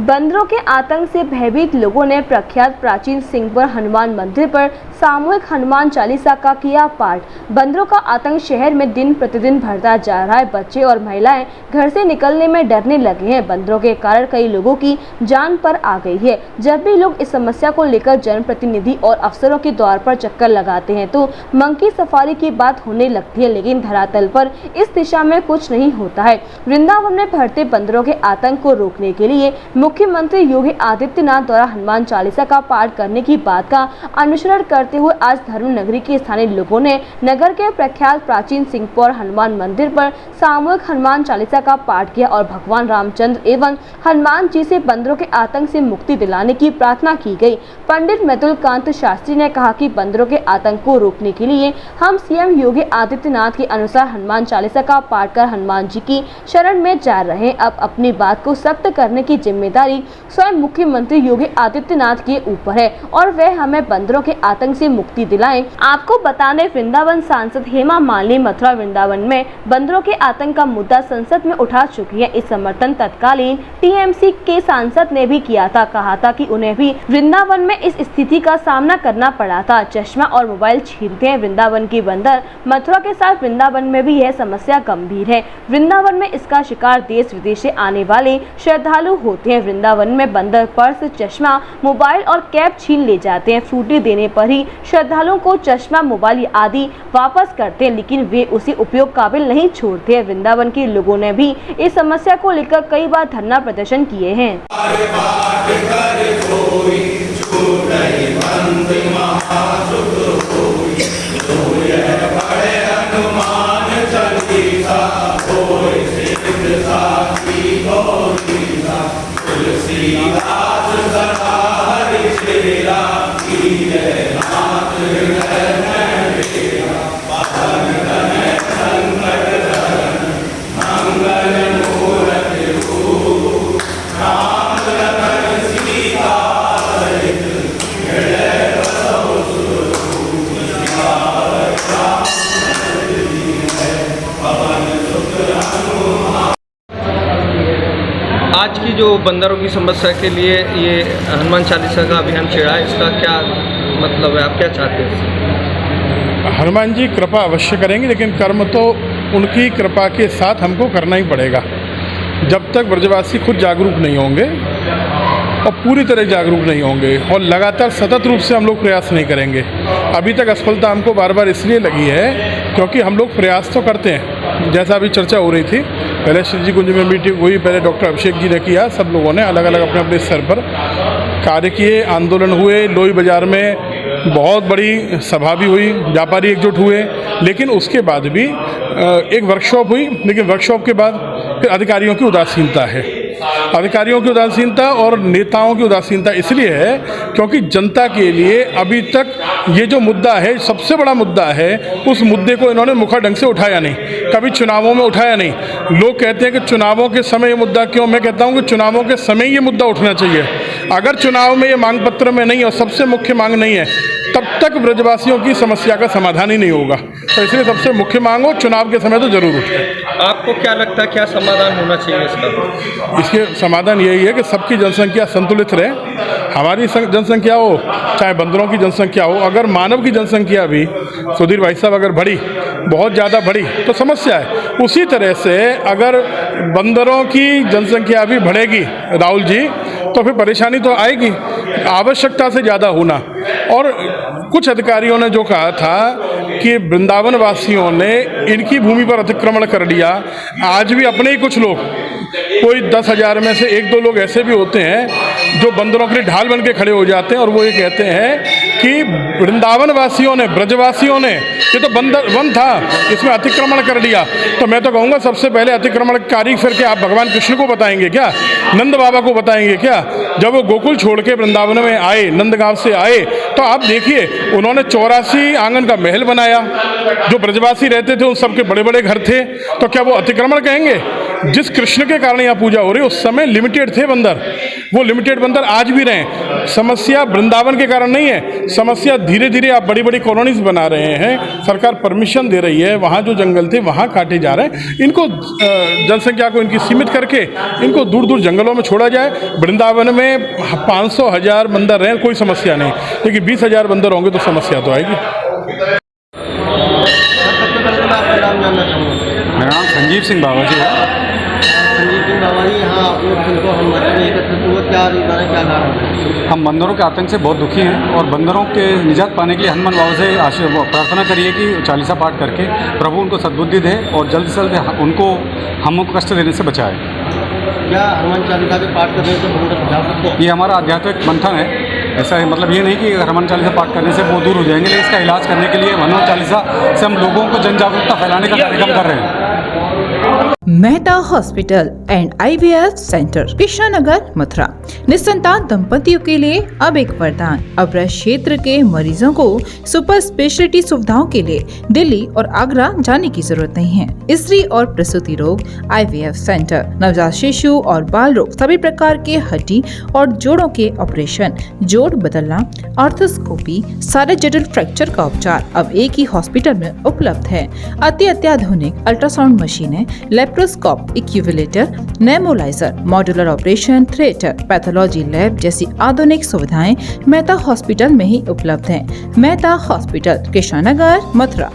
बंदरों के आतंक से भयभीत लोगों ने प्रख्यात प्राचीन सिंहपुर हनुमान मंदिर पर सामूहिक हनुमान चालीसा का किया पाठ। बंदरों का आतंक शहर में दिन प्रतिदिन बढ़ता जा रहा है। बच्चे और महिलाएं घर से निकलने में डरने लगे हैं। बंदरों के कारण कई लोगों की जान पर आ गई है। जब भी लोग इस समस्या को लेकर जनप्रतिनिधि और अफसरों के द्वार पर चक्कर लगाते हैं तो मंकी सफारी की बात होने लगती है, लेकिन धरातल पर इस दिशा में कुछ नहीं होता है। वृंदावन में बढ़ते बंदरों के आतंक को रोकने के लिए मुख्यमंत्री योगी आदित्यनाथ द्वारा हनुमान चालीसा का पाठ करने की बात का अनुसरण करते हुए आज धर्म नगरी के स्थानीय लोगों ने नगर के प्रख्यात प्राचीन सिंहपुर हनुमान मंदिर पर सामूहिक हनुमान चालीसा का पाठ किया और भगवान रामचंद्र एवं हनुमान जी से बंदरों के आतंक से मुक्ति दिलाने की प्रार्थना की गई। पंडित मृदुलकांत शास्त्री ने कहा कि बंदरों के आतंक को रोकने के लिए हम सीएम योगी आदित्यनाथ के अनुसार हनुमान चालीसा का पाठ कर हनुमान जी की शरण में जा रहे हैं। अब अपनी बात को सख्त करने की जिम्मेदारी स्वयं मुख्यमंत्री योगी आदित्यनाथ के ऊपर है और वह हमें बंदरों के आतंक से मुक्ति दिलाएं। आपको बता दें, वृंदावन सांसद हेमा मालिनी मथुरा वृंदावन में बंदरों के आतंक का मुद्दा संसद में उठा चुकी है। इस समर्थन तत्कालीन टीएमसी के सांसद ने भी किया था। कहा था कि उन्हें भी वृंदावन में इस स्थिति का सामना करना पड़ा था। चश्मा और मोबाइल छीनते हैं वृंदावन की बंदर। मथुरा के साथ वृंदावन में भी यह समस्या गंभीर है। वृंदावन में इसका शिकार देश विदेश से आने वाले श्रद्धालु होते हैं। वृंदावन में बंदर पर्स, चश्मा, मोबाइल और कैप छीन ले जाते हैं। फ्रूटी देने पर ही श्रद्धालुओं को चश्मा, मोबाइल आदि वापस करते हैं, लेकिन वे उसे उपयोग काबिल नहीं छोड़ते हैं। वृंदावन के लोगों ने भी इस समस्या को लेकर कई बार धरना प्रदर्शन किए हैं। आज की जो बंदरों की समस्या के लिए ये हनुमान चालीसा का अभियान छेड़ा है, इसका क्या मतलब है? आप क्या चाहते हैं? हनुमान जी कृपा अवश्य करेंगे, लेकिन कर्म तो उनकी कृपा के साथ हमको करना ही पड़ेगा। जब तक ब्रजवासी खुद जागरूक नहीं होंगे और पूरी तरह जागरूक नहीं होंगे और लगातार सतत रूप से हम लोग प्रयास नहीं करेंगे। अभी तक असफलता हमको बार बार इसलिए लगी है क्योंकि हम लोग प्रयास तो करते हैं। जैसा अभी चर्चा हो रही थी, पहले श्री जी कुंज में मीटिंग हुई, पहले डॉक्टर अभिषेक जी ने किया, सब लोगों ने अलग अलग अपने अपने स्तर पर कार्य किए, आंदोलन हुए, लोई बाज़ार में बहुत बड़ी सभा भी हुई, व्यापारी एकजुट हुए, लेकिन उसके बाद भी एक वर्कशॉप हुई, लेकिन वर्कशॉप के बाद फिर अधिकारियों की उदासीनता है। अधिकारियों की उदासीनता और नेताओं की उदासीनता इसलिए है क्योंकि जनता के लिए अभी तक ये जो मुद्दा है, सबसे बड़ा मुद्दा है, उस मुद्दे को इन्होंने मुखर ढंग से उठाया नहीं, कभी चुनावों में उठाया नहीं। लोग कहते हैं कि चुनावों के समय ये मुद्दा क्यों, मैं कहता हूँ कि चुनावों के समय ये मुद्दा उठना चाहिए। अगर चुनाव में ये मांग पत्र में नहीं और सबसे मुख्य मांग नहीं है, तब तक ब्रजवासियों की समस्या का समाधान ही नहीं होगा। तो इसलिए सबसे मुख्य मांग हो, चुनाव के समय तो जरूर उठे। आपको क्या लगता है, क्या समाधान होना चाहिए इसका? इसके समाधान यही है कि सबकी जनसंख्या संतुलित रहे। हमारी जनसंख्या हो चाहे बंदरों की जनसंख्या हो, अगर मानव की जनसंख्या भी, सुधीर भाई साहब, अगर बढ़ी, बहुत ज़्यादा बढ़ी तो समस्या है। उसी तरह से अगर बंदरों की जनसंख्या भी बढ़ेगी राहुल जी, तो फिर परेशानी तो आएगी, आवश्यकता से ज़्यादा होना। और कुछ अधिकारियों ने जो कहा था कि वृंदावन वासियों ने इनकी भूमि पर अतिक्रमण कर लिया, आज भी अपने ही कुछ लोग, कोई 10,000 में से 1-2 लोग ऐसे भी होते हैं जो बंदरों के लिए ढाल बन के खड़े हो जाते हैं और वो ये कहते हैं कि वृंदावन वासियों ने, ब्रजवासियों ने, ये तो बंदर वन था, इसमें अतिक्रमण कर लिया। तो मैं तो कहूँगा सबसे पहले अतिक्रमणकारी फिर क्या आप भगवान कृष्ण को बताएंगे क्या, नंद बाबा को बताएंगे क्या? जब वो गोकुल छोड़ के वृंदावन में आए, नंदगांव से आए, तो आप देखिए उन्होंने 84 आंगन का महल बनाया। जो ब्रजवासी रहते थे उन सबके बड़े बड़े घर थे, तो क्या वो अतिक्रमण कहेंगे? जिस कृष्ण के कारण यहाँ पूजा हो रही है उस समय लिमिटेड थे बंदर, वो लिमिटेड बंदर आज भी रहे। समस्या वृंदावन के कारण नहीं है, समस्या धीरे धीरे आप बड़ी बड़ी कॉलोनीज बना रहे हैं, सरकार परमिशन दे रही है, वहाँ जो जंगल थे वहाँ काटे जा रहे हैं। इनको जनसंख्या को इनकी सीमित करके इनको दूर दूर जंगलों में छोड़ा जाए। वृंदावन में 500,000 बंदर रहें कोई समस्या नहीं, लेकिन 20,000 बंदर होंगे तो समस्या तो आएगी। मेरा नाम संजीव सिंह बाबाजी है। संजीव सिंह बाबाजी, यहाँ आप लोग जिनको हम बच्चे एकत्रित हुए, क्या कारण है? हम बंदरों के आतंक से बहुत दुखी हैं और बंदरों के निजात पाने के लिए हनुमान बाबा से प्रार्थना करिए कि चालीसा पाठ करके प्रभु उनको सद्बुद्धि दे और जल्द से जल्द उनको हमको कष्ट देने से बचाए। क्या हनुमान चालीसा के पाठ करने से बंदर बचा सकते हैं? ये हमारा आध्यात्मिक मंथन है। ऐसा है, मतलब ये नहीं कि हनुमान चालीसा पाठ करने से वो दूर हो जाएंगे, लेकिन इसका इलाज करने के लिए हनुमान चालीसा से हम लोगों को जन जागरूकता फैलाने का कार्यक्रम कर रहे हैं। Mehta hospital and IVF centre, Krishnanagar, Mathura. निसंतान दंपतियों के लिए अब एक वरदान। अब क्षेत्र के मरीजों को सुपर स्पेशलिटी सुविधाओं के लिए दिल्ली और आगरा जाने की जरूरत नहीं है। स्त्री और प्रसूति रोग IVF सेंटर, नवजात शिशु और बाल रोग, सभी प्रकार के हड्डी और जोड़ों के ऑपरेशन, जोड़ बदलना, आर्थोस्कोपी, सारे जटिल फ्रैक्चर का उपचार अब एक ही हॉस्पिटल में उपलब्ध है। अत्याधुनिक अल्ट्रासाउंड मशीनें, लेप्रोस्कोप, इक्यूविलेटर, nebulizer, modular operation theatre, pathology lab जैसी आधुनिक सुविधाएं मेहता हॉस्पिटल में ही उपलब्ध हैं। मेहता हॉस्पिटल, कृष्णानगर, मथुरा।